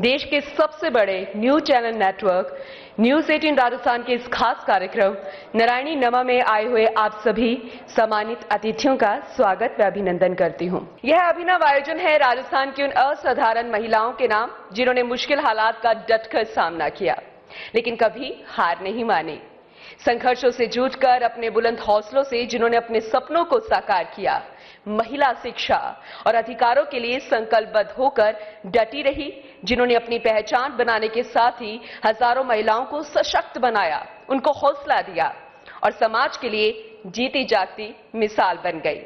देश के सबसे बड़े news channel network news 18 Rajasthan के इस खास कार्यक्रम नारायणी नमा में आए हुए आप सभी सम्मानित अतिथियों का स्वागत व अभिनंदन करती हूं। यह अभिनव आयोजन है राजस्थान की उन असाधारण महिलाओं के नाम जिन्होंने मुश्किल हालात का डटकर सामना किया, लेकिन कभी हार नहीं मानी। संघर्षों से जूझकर अपने बुलंद हौसलों से जिन्होंने अपने सपनों को साकार किया, महिला शिक्षा और अधिकारों के लिए संकल्पबद्ध होकर डटी रही, जिन्होंने अपनी पहचान बनाने के साथ ही हजारों महिलाओं को सशक्त बनाया, उनको हौसला दिया और समाज के लिए जीती जागती मिसाल बन गई।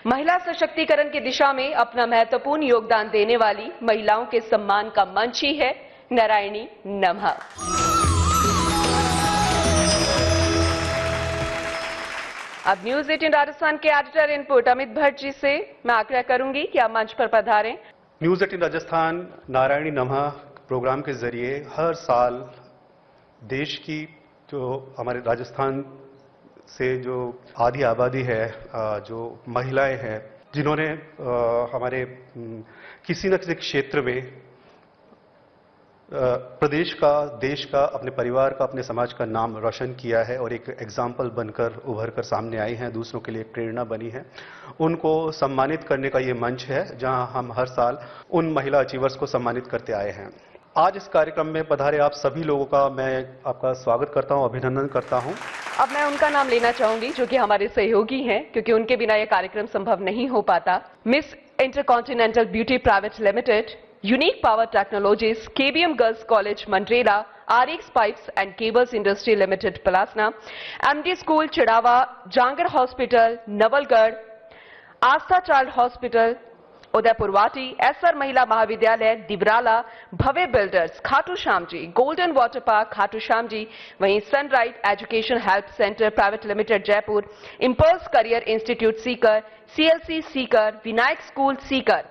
महिला सशक्तिकरण की दिशा में अपना महत्वपूर्ण योगदान देने वाली महिलाओं के सम्मान का मंच ही है नारायणी नमः। अब न्यूज 18 राजस्थान के एडिटर इनपुट अमित भट्ट जी से मैं आग्रह करूंगी कि आप मंच पर पधारें। न्यूज 18 राजस्थान नारायणी नमः प्रोग्राम के जरिए हर साल देश की जो हमारे राजस्थान से जो आधी आबादी है, जो महिलाएं हैं, जिन्होंने हमारे किसी न किसी क्षेत्र में प्रदेश का, देश का, अपने परिवार का, अपने समाज का नाम रोशन किया है और एक एग्जाम्पल बनकर उभर कर सामने आई हैं, दूसरों के लिए प्रेरणा बनी है, उनको सम्मानित करने का ये मंच है जहां हम हर साल उन महिला अचीवर्स को सम्मानित करते आए हैं। आज इस कार्यक्रम में पधारे आप सभी लोगों का मैं आपका स्वागत करता हूं, अभिनंदन करता हूं। अब मैं उनका नाम लेना चाहूंगी जो कि हमारे सहयोगी हैं, क्योंकि उनके बिना यह कार्यक्रम संभव नहीं हो पाता। Miss intercontinental beauty Private limited, Unique Power Technologies, KBM Girls College, Mandrela, RX Pipes and Cables Industry Limited, Palasna, MD School, Chadawa, Jangar Hospital, Navalgarh, Astha Child Hospital, Udaipurwati, SR Mahila Mahavidyalaya, Dibrala, Bhavya Builders, Khatu Shyam ji, Golden water park, Khatu Shyam ji, वहीं Sunrise Education Help Centre private limited, Jaipur, Impulse Career institute Sikar, CLC Sikar, Vinayak School Sikar,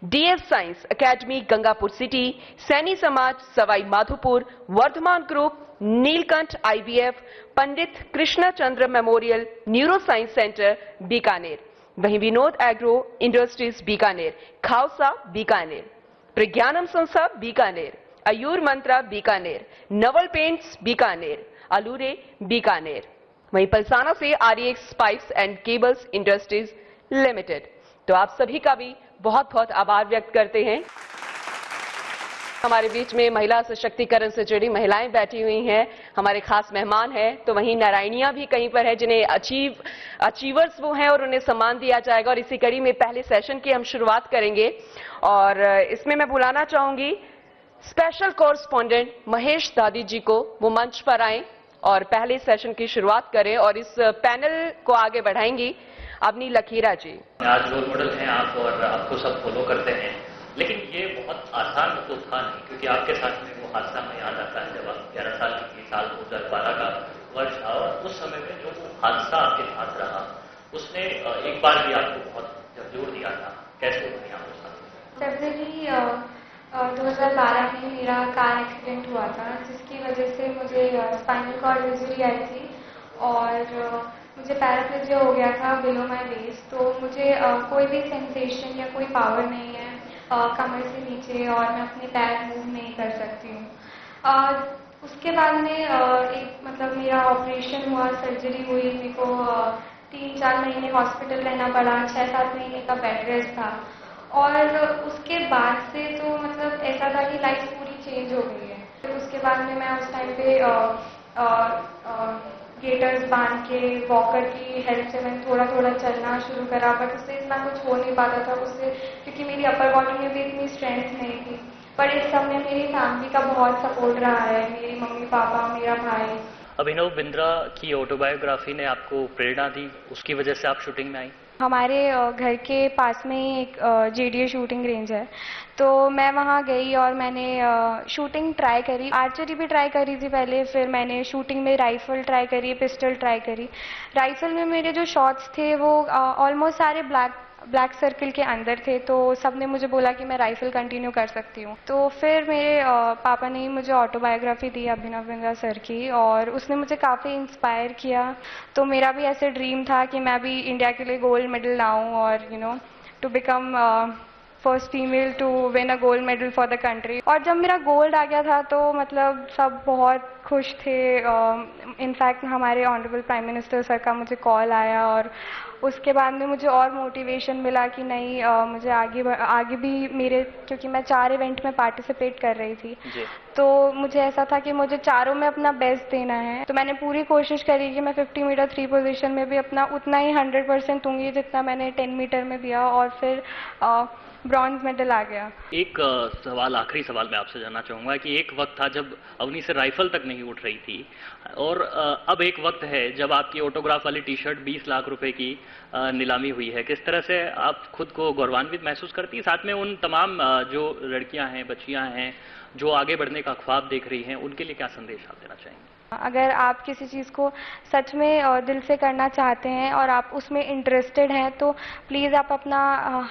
DF Science Academy Gangapur City, Saini Samaj Sawai Madhopur, Vardhman Group, Neelkanth IVF, Pandit Krishna Chandra Memorial Neuro Science Centre Bikaner, वहीं Vinod Agro Industries Bikaner, Khausa Bikaner, Pragyanam Sanstha Bikaner, Ayur मंत्रा Bikaner, Naval paints Bikaner, अलूरे Bikaner, वहीं पलसाना से RX pipes and cables industries limited. तो आप सभी का भी बहुत बहुत आभार व्यक्त करते हैं। हमारे बीच में महिला सशक्तिकरण से जुड़ी महिलाएं बैठी हुई हैं, हमारे खास मेहमान हैं, तो वहीं नारायणियां भी कहीं पर है जिन्हें अचीवर्स वो हैं और उन्हें सम्मान दिया जाएगा। और इसी कड़ी में पहले सेशन की हम शुरुआत करेंगे और इसमें मैं बुलाना चाहूंगी स्पेशल कॉरेस्पॉन्डेंट महेश दादी जी को, वो मंच पर आएं और पहले सेशन की शुरुआत करें और इस पैनल को आगे बढ़ाएंगी अवनी लकीरा जी। आज रोल मॉडल हैं आप और आपको सब फॉलो करते हैं, लेकिन ये बहुत आसान तो था नहीं, क्योंकि आपके साथ में वो हादसा में याद आता है जब आप 11 साल की साल 2012 का वर्ष था और उस समय में जो हादसा आपके साथ रहा उसने एक बार भी आपको बहुत जोर दिया था। कैसे बनी आपके साथ? डेफिनेटली 2012 में मेरा कार एक्सीडेंट हुआ था, जिसकी वजह से मुझे स्पाइनल कॉर्ड इंजरी आई थी और मुझे पैराप्लेजिया हो गया था बिलो माय वेस्ट। तो मुझे कोई भी सेंसेशन या कोई पावर नहीं है कमर से नीचे और मैं अपने पैर मूव नहीं कर सकती हूँ। उसके बाद में एक मतलब मेरा ऑपरेशन हुआ, सर्जरी हुई, मेरे को 3-4 महीने हॉस्पिटल रहना पड़ा, 6-7 महीने का बेड रेस्ट था और उसके बाद से तो मतलब ऐसा था कि लाइफ पूरी चेंज हो गई है। फिर उसके बाद में मैं उस टाइम पे गेटर्स बांध के वॉकर की हेल्प से मैंने थोड़ा थोड़ा चलना शुरू करा, बट उससे इतना कुछ हो नहीं पाता था उससे, क्योंकि मेरी अपर बॉडी में भी इतनी स्ट्रेंथ नहीं थी। पर इस सब में मेरी फैमिली का बहुत सपोर्ट रहा है, मेरी मम्मी पापा, मेरा भाई। अभिनव बिंद्रा की ऑटोबायोग्राफी ने आपको प्रेरणा दी, उसकी वजह से आप शूटिंग में आई? हमारे घर के पास में ही एक JDA शूटिंग रेंज है, तो मैं वहाँ गई और मैंने शूटिंग ट्राई करी, आर्चरी भी ट्राई करी थी पहले, फिर मैंने शूटिंग में राइफल ट्राई करी, पिस्टल ट्राई करी। राइफल में मेरे जो शॉट्स थे वो ऑलमोस्ट सारे ब्लैक सर्कल के अंदर थे, तो सबने मुझे बोला कि मैं राइफल कंटिन्यू कर सकती हूँ। तो फिर मेरे पापा ने मुझे ऑटोबायोग्राफी दी अभिनव बिंद्रा सर की और उसने मुझे काफ़ी इंस्पायर किया। तो मेरा भी ऐसे ड्रीम था कि मैं भी इंडिया के लिए गोल्ड मेडल लाऊं और to become first female to win a gold medal for the country. और जब मेरा गोल्ड आ गया था तो मतलब सब बहुत खुश थे। इनफैक्ट हमारे ऑनरेबल प्राइम मिनिस्टर सर का मुझे कॉल आया और उसके बाद में मुझे और मोटिवेशन मिला कि नहीं मुझे आगे भी मेरे, क्योंकि मैं 4 इवेंट में पार्टिसिपेट कर रही थी तो मुझे ऐसा था कि मुझे चारों में अपना बेस्ट देना है। तो मैंने पूरी कोशिश करी कि मैं 50 मीटर 3 पोजीशन में भी अपना उतना ही 100% दूंगी जितना मैंने 10 मीटर में दिया और फिर ब्रॉन्ज मेडल आ गया। एक सवाल, आखिरी सवाल मैं आपसे जानना चाहूँगा कि एक वक्त था जब अवनी से राइफल तक नहीं उठ रही थी और अब एक वक्त है जब आपकी ऑटोग्राफ वाली टी शर्ट 20 लाख रुपए की नीलामी हुई है। किस तरह से आप खुद को गौरवान्वित महसूस करती हैं? साथ में उन तमाम जो लड़कियां हैं, बच्चियां हैं जो आगे बढ़ने का ख्वाब देख रही हैं, उनके लिए क्या संदेश आप देना चाहेंगे? अगर आप किसी चीज़ को सच में दिल से करना चाहते हैं और आप उसमें इंटरेस्टेड हैं तो प्लीज़ आप अपना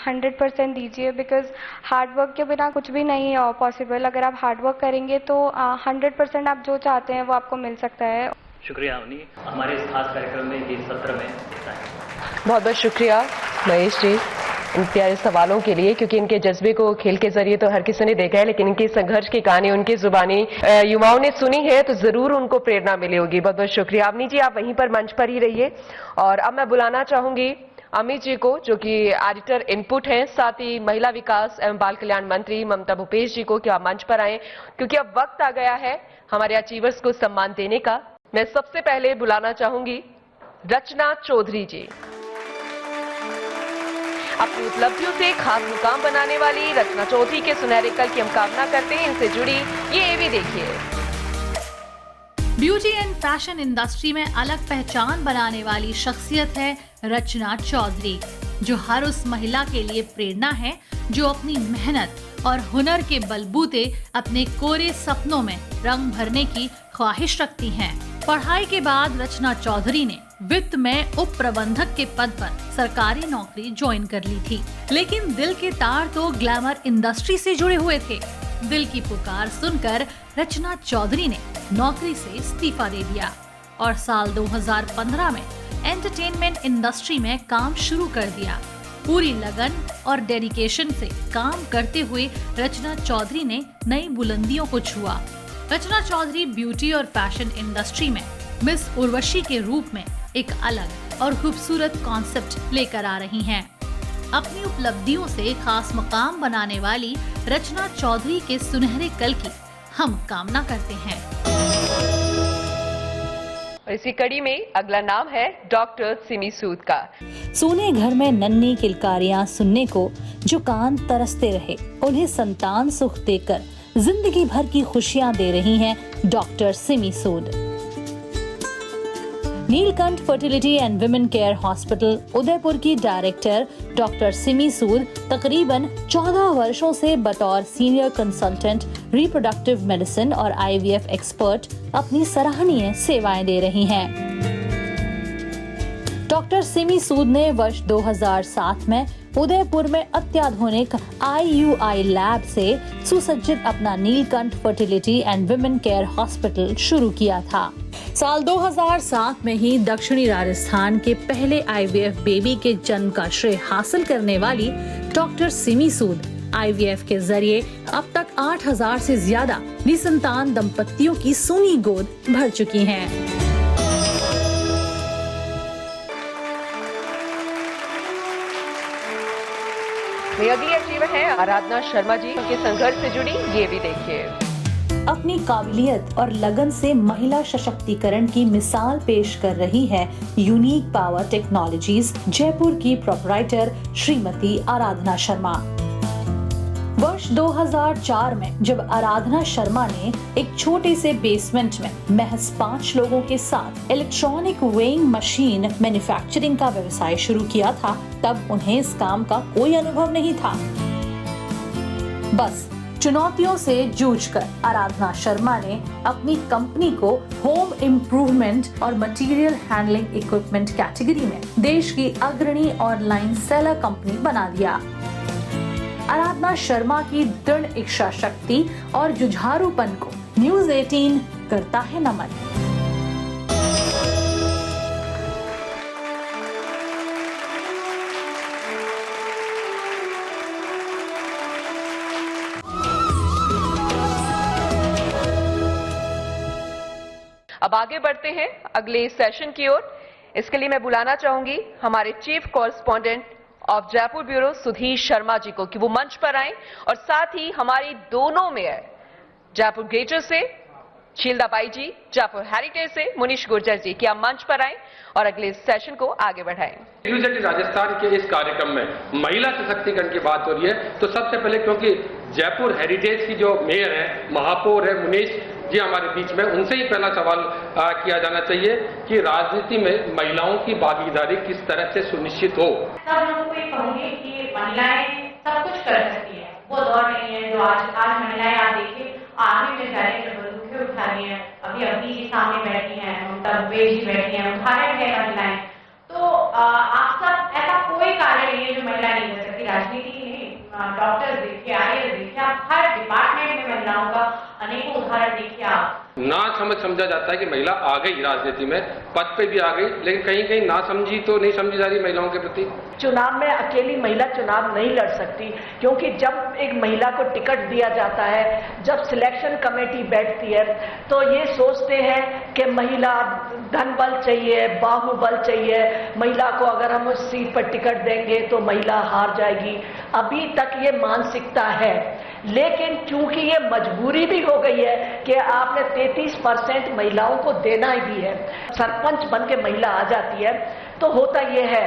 100% दीजिए, बिकॉज़ हार्ड वर्क के बिना कुछ भी नहीं पॉसिबल। अगर आप हार्ड वर्क करेंगे तो 100% आप जो चाहते हैं वो आपको मिल सकता है। शुक्रिया अवनी, हमारे इस खास कार्यक्रम में ये सत्र में इतना है। बहुत बहुत शुक्रिया महेश जी इन प्यारे सवालों के लिए, क्योंकि इनके जज्बे को खेल के जरिए तो हर किसी ने देखा है, लेकिन इनकी संघर्ष की कहानी उनकी जुबानी युवाओं ने सुनी है तो जरूर उनको प्रेरणा मिली होगी। बहुत बहुत शुक्रिया अवनी जी, आप वहीं पर मंच पर ही रहिए। और अब मैं बुलाना चाहूंगी अमित जी को जो कि एडिटर इनपुट हैं, साथ ही महिला विकास एवं बाल कल्याण मंत्री ममता भूपेश जी को कि आप मंच पर आए, क्योंकि अब वक्त आ गया है हमारे अचीवर्स को सम्मान देने का। मैं सबसे पहले बुलाना चाहूंगी रचना चौधरी जी। अपनी उपलब्धियों से खास मुकाम बनाने वाली रचना चौधरी के सुनहरे कल की हम कामना करते हैं। इनसे जुड़ी ये भी देखिए। ब्यूटी एंड फैशन इंडस्ट्री में अलग पहचान बनाने वाली शख्सियत है रचना चौधरी, जो हर उस महिला के लिए प्रेरणा है जो अपनी मेहनत और हुनर के बलबूते अपने कोरे सपनों में रंग भरने की ख्वाहिश रखती हैं। पढ़ाई के बाद रचना चौधरी ने वित्त में उप प्रबंधक के पद पर सरकारी नौकरी ज्वाइन कर ली थी, लेकिन दिल के तार तो ग्लैमर इंडस्ट्री से जुड़े हुए थे। दिल की पुकार सुनकर रचना चौधरी ने नौकरी से इस्तीफा दे दिया और साल 2015 में एंटरटेनमेंट इंडस्ट्री में काम शुरू कर दिया। पूरी लगन और डेडिकेशन से काम करते हुए रचना चौधरी ने नई बुलंदियों को छुआ। रचना चौधरी ब्यूटी और फैशन इंडस्ट्री में मिस उर्वशी के रूप में एक अलग और खूबसूरत कॉन्सेप्ट लेकर आ रही हैं। अपनी उपलब्धियों से खास मकाम बनाने वाली रचना चौधरी के सुनहरे कल की हम कामना करते हैं। और इसी कड़ी में अगला नाम है डॉक्टर सिमी सूद का। सोने घर में नन्ही किलकारियां सुनने को जो कान तरसते रहे, उन्हें संतान सुख देकर जिंदगी भर की खुशियां दे रही हैं doctor Simi Sood. Neelkanth fertility and women care hospital Udaipur की डायरेक्टर डॉक्टर सिमी सूद तकरीबन 14 वर्षों से बतौर सीनियर कंसल्टेंट रिप्रोडक्टिव मेडिसिन और IVF एक्सपर्ट अपनी सराहनीय सेवाएं दे रही हैं। डॉक्टर सिमी सूद ने वर्ष 2007 में उदयपुर में अत्याधुनिक IUI लैब से सुसज्जित अपना Neelkanth fertility and women care hospital शुरू किया था। साल 2007 में ही दक्षिणी राजस्थान के पहले IVF बेबी के जन्म का श्रेय हासिल करने वाली डॉक्टर सिमी सूद IVF के जरिए अब तक 8000 से ज्यादा निसंतान दंपतियों की सोनी गोद भर चुकी हैं। अगली अचीवर है आराधना शर्मा जी, उनके संघर्ष से जुड़ी ये भी देखिए। अपनी काबिलियत और लगन से महिला सशक्तिकरण की मिसाल पेश कर रही है यूनिक पावर टेक्नोलॉजीज जयपुर की प्रोपराइटर श्रीमती आराधना शर्मा। वर्ष 2004 में जब आराधना शर्मा ने एक छोटे से बेसमेंट में महज 5 लोगों के साथ इलेक्ट्रॉनिक वेइंग मशीन मैन्युफैक्चरिंग का व्यवसाय शुरू किया था, तब उन्हें इस काम का कोई अनुभव नहीं था। बस चुनौतियों से जूझकर आराधना शर्मा ने अपनी कंपनी को होम इम्प्रूवमेंट और मटेरियल हैंडलिंग इक्विपमेंट कैटेगरी में देश की अग्रणी ऑनलाइन सेलर कंपनी बना दिया। आराधना शर्मा की दृढ़ इच्छा शक्ति और जुझारूपन को न्यूज़ 18 करता है नमन। आगे बढ़ते हैं अगले सेशन की ओर। इसके लिए मैं बुलाना चाहूंगी हमारे chief correspondent of Jaipur bureau Sudhir Sharma ji को कि वो मंच पर आएं, और साथ ही हमारी दोनों मेयर जयपुर ग्रेटर से शीलदा बाई जी, जयपुर हेरिटेज से मुनीश गुर्जर जी कि आप मंच पर आएं और अगले सेशन को आगे बढ़ाएं। यूनिवर्सिटी राजस्थान के इस कार्यक्रम में महिला सशक्तिकरण की बात हो रही है, तो सबसे पहले क्योंकि जयपुर हेरिटेज की जो मेयर है, महापौर है मुनीश जी हमारे बीच में, उनसे ही पहला सवाल किया जाना चाहिए कि राजनीति में महिलाओं की भागीदारी किस तरह से सुनिश्चित हो। सब लोगों को ये कहूंगी कि महिलाएं सब कुछ कर सकती है, वो दौर नहीं है जो आज महिलाएं आप देखिए आर्मी में जा रही है, बंदूकें उठा रही है, अभी जी सामने बैठी हैं, ममता जी बैठी हैं, उदाहरण है महिलाएं। तो आप सब ऐसा कोई कार्य नहीं है जो महिला नहीं कर सकती। राजनीति नहीं, डॉक्टर देखिए, IAS देखिए, आप हर डिपार्टमेंट में महिलाओं का अनेकों उदाहरण देखिए। आप ना समझा जाता है कि महिला आ गई राजनीति में, पद पे भी आ गई, लेकिन कहीं कहीं ना समझी तो नहीं समझी जा रही महिलाओं के प्रति। चुनाव में अकेली महिला चुनाव नहीं लड़ सकती, क्योंकि जब एक महिला को टिकट दिया जाता है, जब सिलेक्शन कमेटी बैठती है, तो ये सोचते हैं कि महिला धन बल चाहिए, बाहुबल चाहिए, महिला को अगर हम उस सीट पर टिकट देंगे तो महिला हार जाएगी। अभी तक ये मानसिकता है, लेकिन चूंकि ये मजबूरी भी हो गई है कि आपने 33% महिलाओं को देना ही भी है, सरपंच बन के महिला आ जाती है, तो होता ये है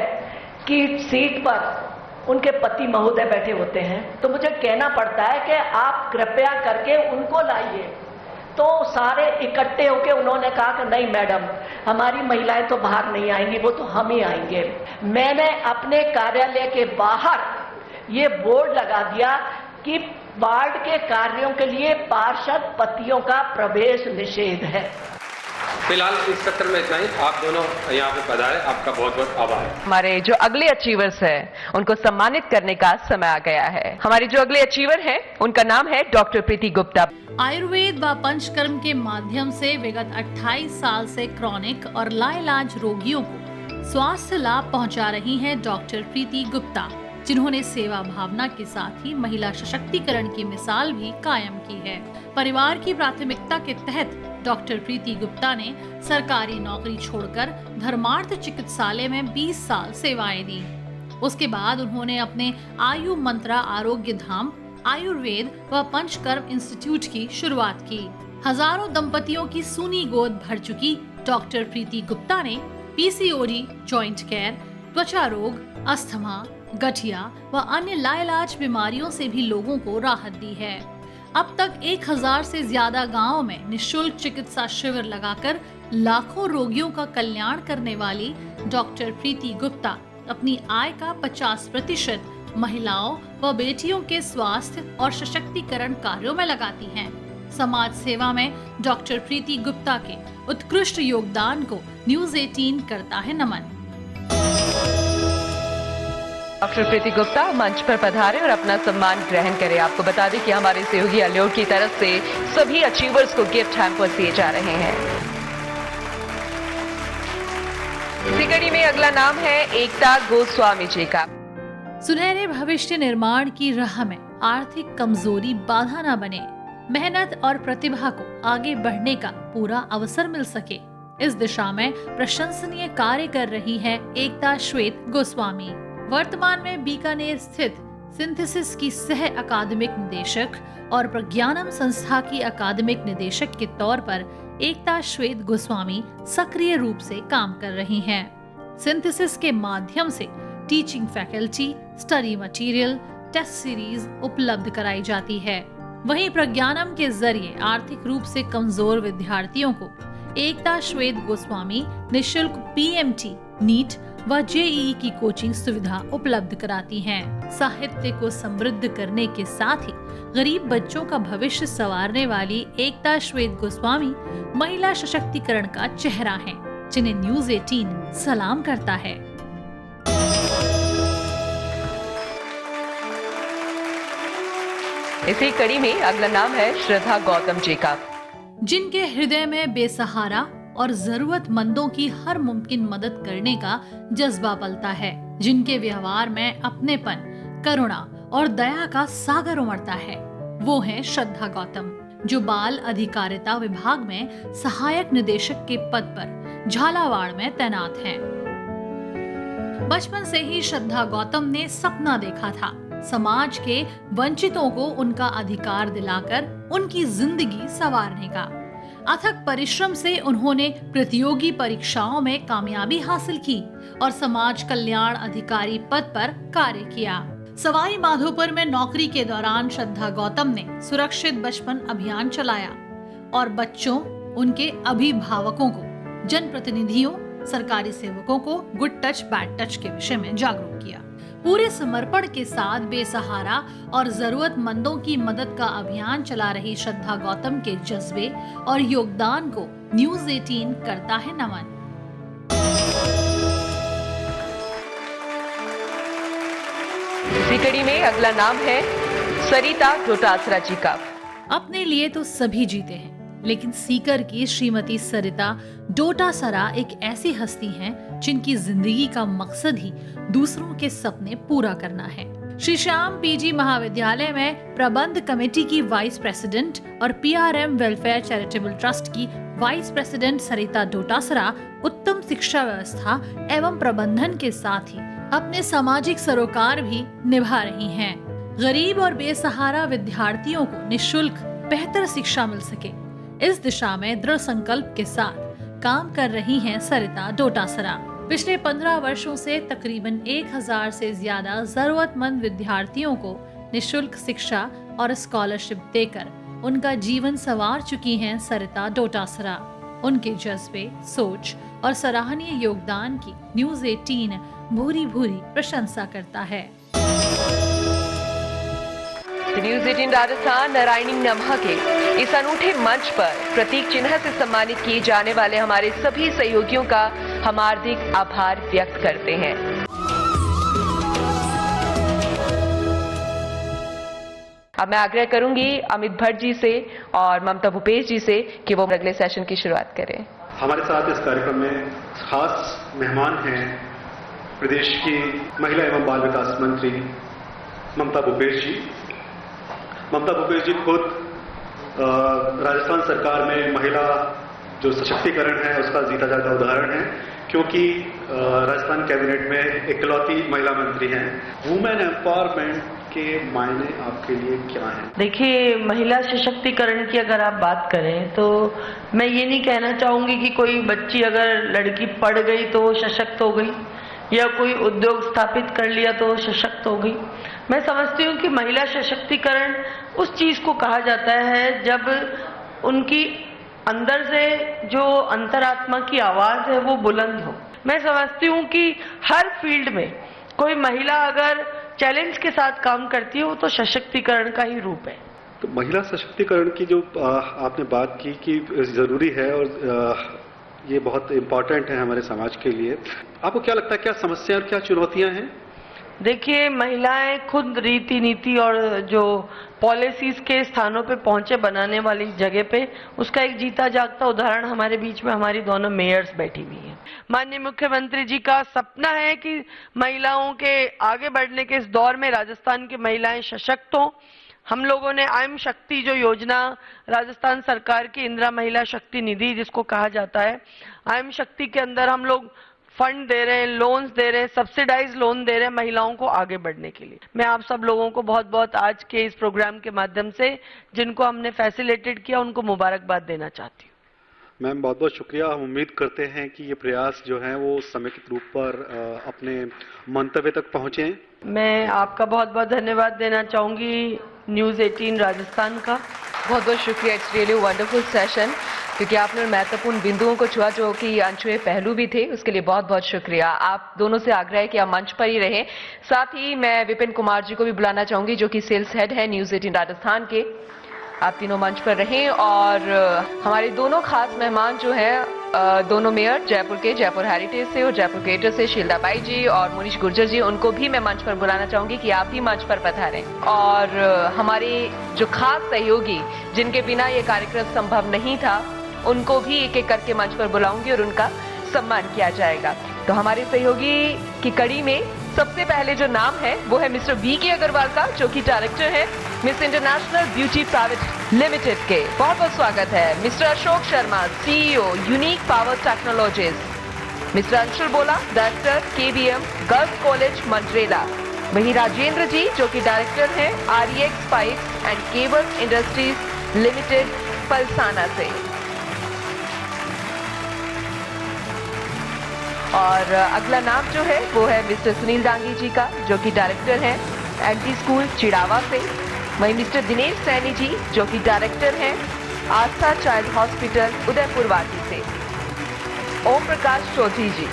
कि सीट पर उनके पति महोदय बैठे होते हैं, तो मुझे कहना पड़ता है कि आप कृपया करके उनको लाइए। तो सारे इकट्ठे होके उन्होंने कहा कि नहीं मैडम, हमारी महिलाएं तो बाहर नहीं आएंगी, वो तो हम ही आएंगे। मैंने अपने कार्यालय के बाहर ये बोर्ड लगा दिया कि वार्ड के कार्यों के लिए पार्षद पतियों का प्रवेश निषेध है। फिलहाल इस सत्र में इतना ही। आप दोनों यहाँ पे पधारे, आपका बहुत बहुत आभार। हमारे जो अगले अचीवर्स हैं उनको सम्मानित करने का समय आ गया है। हमारे जो अगले अचीवर हैं उनका नाम है डॉक्टर प्रीति गुप्ता। आयुर्वेद व पंचकर्म के माध्यम से विगत 28 साल से क्रॉनिक और लाइलाज रोगियों को स्वास्थ्य लाभ पहुंचा रही हैं डॉक्टर प्रीति गुप्ता, जिन्होंने सेवा भावना के साथ ही महिला सशक्तिकरण की मिसाल भी कायम की है। परिवार की प्राथमिकता के तहत डॉक्टर प्रीति गुप्ता ने सरकारी नौकरी छोड़कर धर्मार्थ चिकित्सालय में 20 साल सेवाएं दी। उसके बाद उन्होंने अपने आयु मंत्रा आरोग्य धाम आयुर्वेद व पंचकर्म इंस्टीट्यूट की शुरुआत की। हजारों दंपतियों की सूनी गोद भर चुकी डॉक्टर प्रीति गुप्ता ने PCOD, जॉइंट केयर, त्वचा रोग, अस्थमा, गठिया व अन्य लाइलाज बीमारियों से भी लोगों को राहत दी है। अब तक 1000 से ज्यादा गांवों में निशुल्क चिकित्सा शिविर लगाकर लाखों रोगियों का कल्याण करने वाली डॉक्टर प्रीति गुप्ता अपनी आय का 50% महिलाओं व बेटियों के स्वास्थ्य और सशक्तिकरण कार्यों में लगाती हैं। समाज सेवा में डॉक्टर प्रीति गुप्ता के उत्कृष्ट योगदान को न्यूज़ 18 करता है नमन। डॉक्टर प्रीति गुप्ता मंच पर पधारे और अपना सम्मान ग्रहण करें। आपको बता दें कि हमारे सहयोगी अल्योर की तरफ से सभी अचीवर्स को गिफ्ट हैम्पर्स दिए जा रहे हैं। इसी कड़ी में अगला नाम है एकता गोस्वामी जी का। सुनहरे भविष्य निर्माण की राह में आर्थिक कमजोरी बाधा न बने, मेहनत और प्रतिभा को आगे बढ़ने का पूरा अवसर मिल सके, इस दिशा में प्रशंसनीय कार्य कर रही है एकता श्वेत गोस्वामी। वर्तमान में बीकानेर स्थित सिंथेसिस की सह अकादमिक निदेशक और प्रज्ञानम संस्था की अकादमिक निदेशक के तौर पर एकता श्वेत गोस्वामी सक्रिय रूप से काम कर रही हैं। सिंथेसिस के माध्यम से teaching faculty, study material, test series उपलब्ध कराई जाती है। वहीं प्रज्ञानम के जरिए आर्थिक रूप से कमजोर विद्यार्थियों को एकता श्वेत गोस्वामी निःशुल्क PMT, नीट व JEE की कोचिंग सुविधा उपलब्ध कराती हैं। साहित्य को समृद्ध करने के साथ ही गरीब बच्चों का भविष्य संवारने वाली एकता श्वेत गोस्वामी महिला सशक्तिकरण का चेहरा हैं, जिन्हें न्यूज़ 18 सलाम करता है। इसी कड़ी में अगला नाम है श्रद्धा गौतम जी का, जिनके हृदय में बेसहारा और जरूरतमंदों की हर मुमकिन मदद करने का जज्बा पलता है, जिनके व्यवहार में अपनेपन, करुणा और दया का सागर उमड़ता है, वो है श्रद्धा गौतम। जो बाल अधिकारिता विभाग में सहायक निदेशक के पद पर झालावाड़ में तैनात हैं। बचपन से ही श्रद्धा गौतम ने सपना देखा था समाज के वंचितों को उनका अधिकार दिलाकर उनकी जिंदगी संवारने का। अथक परिश्रम से उन्होंने प्रतियोगी परीक्षाओं में कामयाबी हासिल की और समाज कल्याण अधिकारी पद पर कार्य किया। सवाई माधोपुर में नौकरी के दौरान श्रद्धा गौतम ने सुरक्षित बचपन अभियान चलाया और बच्चों, उनके अभिभावकों को, जनप्रतिनिधियों, सरकारी सेवकों को गुड टच बैड टच के विषय में जागरूक किया। पूरे समर्पण के साथ बेसहारा और जरूरतमंदों की मदद का अभियान चला रही श्रद्धा गौतम के जज्बे और योगदान को न्यूज़ 18 करता है नमन। इसी कड़ी में अगला नाम है सरिता डोटासरा जी का। अपने लिए तो सभी जीते हैं, लेकिन सीकर की श्रीमती सरिता डोटासरा एक ऐसी हस्ती हैं जिनकी जिंदगी का मकसद ही दूसरों के सपने पूरा करना है। श्री श्याम पीजी महाविद्यालय में प्रबंध कमेटी की वाइस प्रेसिडेंट और पीआरएम वेलफेयर चैरिटेबल ट्रस्ट की वाइस प्रेसिडेंट सरिता डोटासरा उत्तम शिक्षा व्यवस्था एवं प्रबंधन के साथ ही अपने सामाजिक सरोकार भी निभा रही हैं। गरीब और बेसहारा विद्यार्थियों को निःशुल्क बेहतर शिक्षा मिल सके, इस दिशा में दृढ़ संकल्प के साथ काम कर रही हैं सरिता डोटासरा। पिछले 15 वर्षों से तकरीबन 1000 से ज्यादा जरूरतमंद विद्यार्थियों को निःशुल्क शिक्षा और स्कॉलरशिप देकर उनका जीवन संवार चुकी हैं सरिता डोटासरा। उनके जज्बे, सोच और सराहनीय योगदान की न्यूज़ 18 भूरी भूरी प्रशंसा करता है। न्यूज़ 18 राजस्थान नारायणी नम्हा के इस अनूठे मंच पर प्रतीक चिन्ह से सम्मानित किए जाने वाले हमारे सभी सहयोगियों का हम हार्दिक आभार व्यक्त करते हैं। अब मैं आग्रह करूंगी अमित भट्ट जी से और ममता भूपेश जी से कि वो अगले सेशन की शुरुआत करें। हमारे साथ इस कार्यक्रम में खास मेहमान हैं प्रदेश की महिला एवं बाल विकास मंत्री ममता भूपेश जी। ममता भूपेश जी खुद राजस्थान सरकार में महिला जो सशक्तिकरण है उसका जीता जाता उदाहरण है, क्योंकि राजस्थान कैबिनेट में इकलौती महिला मंत्री हैं। वुमेन एम्पावरमेंट के मायने आपके लिए क्या हैं? देखिए, महिला सशक्तिकरण की अगर आप बात करें तो मैं ये नहीं कहना चाहूंगी कि कोई बच्ची अगर लड़की पढ़ गई तो सशक्त हो गई या कोई उद्योग स्थापित कर लिया तो सशक्त हो गई। मैं समझती हूँ कि महिला सशक्तिकरण उस चीज को कहा जाता है जब उनकी अंदर से जो अंतरात्मा की आवाज है वो बुलंद हो। मैं समझती हूँ कि हर फील्ड में कोई महिला अगर चैलेंज के साथ काम करती है वो तो सशक्तिकरण का ही रूप है। तो महिला सशक्तिकरण की जो आपने बात की कि जरूरी है और ये बहुत इम्पोर्टेंट है हमारे समाज के लिए, आपको क्या लगता है क्या समस्या और क्या चुनौतियां हैं? देखिए, महिलाएं खुद रीति नीति और जो पॉलिसीज के स्थानों पे पहुंचे बनाने वाली जगह पे उसका एक जीता जागता उदाहरण हमारे बीच में हमारी दोनों मेयर्स बैठी हुई हैं। माननीय मुख्यमंत्री जी का सपना है कि महिलाओं के आगे बढ़ने के इस दौर में राजस्थान की महिलाएं सशक्त हों। हम लोगों ने आयम शक्ति जो योजना राजस्थान सरकार की इंदिरा महिला शक्ति निधि जिसको कहा जाता है, आयम शक्ति के अंदर हम लोग फंड दे रहे हैं, लोन्स दे रहे हैं, सब्सिडाइज लोन दे रहे हैं महिलाओं को आगे बढ़ने के लिए। मैं आप सब लोगों को बहुत बहुत आज के इस प्रोग्राम के माध्यम से जिनको हमने फैसिलिटेट किया उनको मुबारकबाद देना चाहती हूँ। मैम, बहुत बहुत शुक्रिया। हम उम्मीद करते हैं कि ये प्रयास जो है वो समेकित रूप पर अपने मंतव्य तक पहुंचे। मैं आपका बहुत बहुत धन्यवाद देना चाहूंगी न्यूज़ 18 राजस्थान का। बहुत बहुत शुक्रिया। इट्स रियली वंडरफुल सेशन, क्योंकि आपने महत्वपूर्ण बिंदुओं को छुआ जो कि अनछुए पहलू भी थे, उसके लिए बहुत बहुत शुक्रिया। आप दोनों से आग्रह है कि आप मंच पर ही रहें। साथ ही मैं विपिन कुमार जी को भी बुलाना चाहूंगी जो कि सेल्स हेड है न्यूज़ 18 राजस्थान के। आप तीनों मंच पर रहें और हमारे दोनों खास मेहमान जो हैं दोनों मेयर जयपुर के, जयपुर हेरिटेज से और जयपुर ग्रेटर से, शीलदा बाई जी और मुनीश गुर्जर जी, उनको भी मैं मंच पर बुलाना चाहूंगी कि आप भी मंच पर पधारें। और हमारे जो खास सहयोगी जिनके बिना ये कार्यक्रम संभव नहीं था उनको भी एक एक करके मंच पर बुलाऊंगी और उनका सम्मान किया जाएगा। तो हमारे सहयोगी की कड़ी में सबसे पहले जो नाम है वो है मिस्टर वीके अग्रवाल का, जो कि डायरेक्टर है Miss International Beauty Private Limited के। बहुत बहुत स्वागत है। Mr Ashok Sharma, CEO Unique Power Technologies. Mr Anshul Bola, director KBM Girls College Mandrela. वहीं राजेंद्र जी, जो कि डायरेक्टर हैं REX Pipes and Cable Industries Limited Palsana से। और अगला नाम जो है वो है मिस्टर सुनील डांगी जी का, जो कि डायरेक्टर हैं एंटी स्कूल चिड़ावा से। वहीं मिस्टर दिनेश सैनी जी, जो कि डायरेक्टर हैं आस्था चाइल्ड हॉस्पिटल उदयपुर वाटी से। ओम प्रकाश चौधरी जी,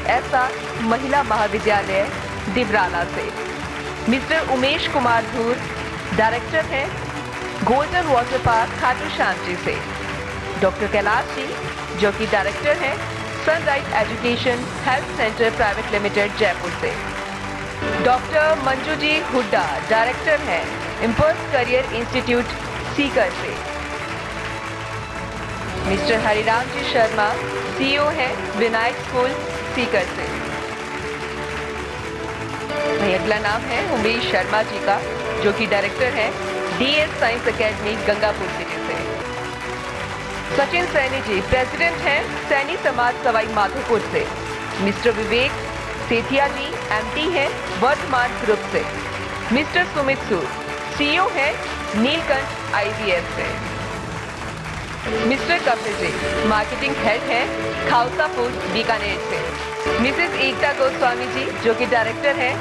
ऐसा महिला महाविद्यालय दिवराला से। मिस्टर उमेश कुमार धूर, डायरेक्टर हैं golden water park Khatu Shyam ji से। डॉक्टर कैलाश जी, जो कि डायरेक्टर हैं sunrise education health centre private limited Jaipur से। डॉक्टर मंजू जी हुड्डा, डायरेक्टर हैं इम्पल्स करियर इंस्टीट्यूट सीकर से। मिस्टर हरिराम जी शर्मा, सीईओ हैं विनायक स्कूल सीकर से। वही अगला नाम है उमेश शर्मा जी का, जो कि डायरेक्टर हैं DS science Academy Gangapur city से। सचिन सैनी जी, प्रेसिडेंट हैं सैनी समाज सवाई माधोपुर से। मिस्टर विवेक सेठिया जी, एमडी हैं वर्धमान ग्रुप से। मिस्टर सुमित सूद, सीईओ हैं नीलकंठ आईवीएफ से। Mister Kapil ji, marketing head हैं खाउसा फूड बीकानेर से। मिसेस एकता गोस्वामी जी, जो कि डायरेक्टर हैं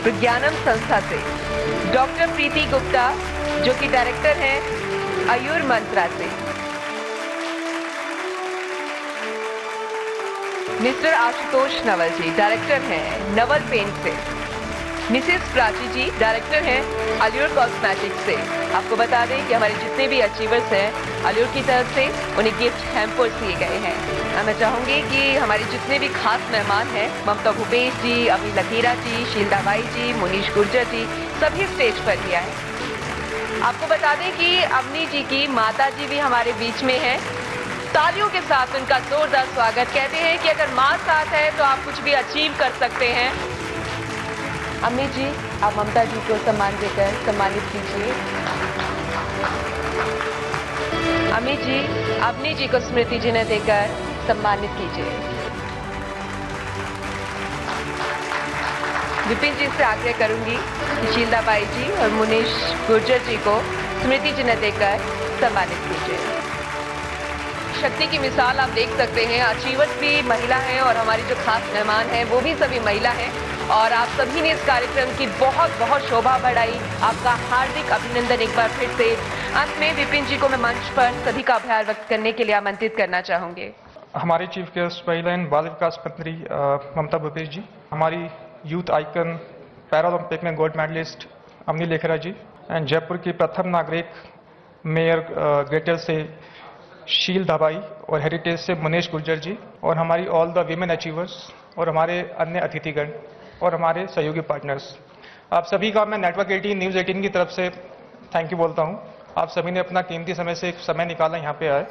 विज्ञानम संस्था से। डॉक्टर प्रीति गुप्ता, जो कि डायरेक्टर हैं आयुर मंत्रा से। मिस्टर आशुतोष नवल जी, डायरेक्टर हैं नवल पेंट से। मिसेस प्राची जी, डायरेक्टर हैं अल्यूर कॉस्मेटिक्स से। आपको बता दें कि हमारे जितने भी अचीवर्स हैं अल्यूर की तरफ से उन्हें गिफ्ट हैम्पर्स दिए गए हैं। मैं चाहूंगी कि हमारे जितने भी खास मेहमान हैं, ममता भूपेश जी, अभी लकीरा जी, शीलदा बाई जी, मुनीश गुर्जर जी, सभी स्टेज पर ही आए। आपको बता दें कि अवनी जी की माता जी भी हमारे बीच में हैं। तालियों के साथ उनका जोरदार स्वागत। कहते हैं कि अगर माँ साथ है तो आप कुछ भी अचीव कर सकते हैं। अम्मी जी, आप ममता जी को सम्मान देकर सम्मानित कीजिए। अम्मी जी, अवनी जी को स्मृति चिन्ह देकर सम्मानित कीजिए। विपिन जी से आग्रह करूंगी कि शीलदा बाई जी और मुनीश गुर्जर जी को स्मृति चिन्ह देकर सम्मानित कीजिए। शक्ति की मिसाल आप देख सकते हैं, अचीवर्स भी महिला हैं और हमारी जो खास मेहमान हैं वो भी सभी महिला हैं। और आप सभी ने इस कार्यक्रम की बहुत बहुत शोभा बढ़ाई। आपका हार्दिक अभिनंदन एक बार फिर से। अंत में विपिन जी को मैं मंच पर सभी का आभार व्यक्त करने के लिए आमंत्रित करना चाहूंगी। हमारे चीफ गेस्ट महिला एंड बाल विकास मंत्री ममता भूपेश जी, हमारी यूथ आइकन पैरालंपिक में gold medalist Avani Lekhara ji, and Jaipur की प्रथम नागरिक मेयर ग्रेटर से शील दाबाई और हेरिटेज से मुनीश गुर्जर जी, और हमारी ऑल द वीमेन अचीवर्स और हमारे अन्य अतिथिगण और हमारे सहयोगी पार्टनर्स, आप सभी का मैं नेटवर्क 18 न्यूज़ 18 की तरफ से थैंक यू बोलता हूं। आप सभी ने अपना कीमती समय से समय निकाला यहाँ पे आए।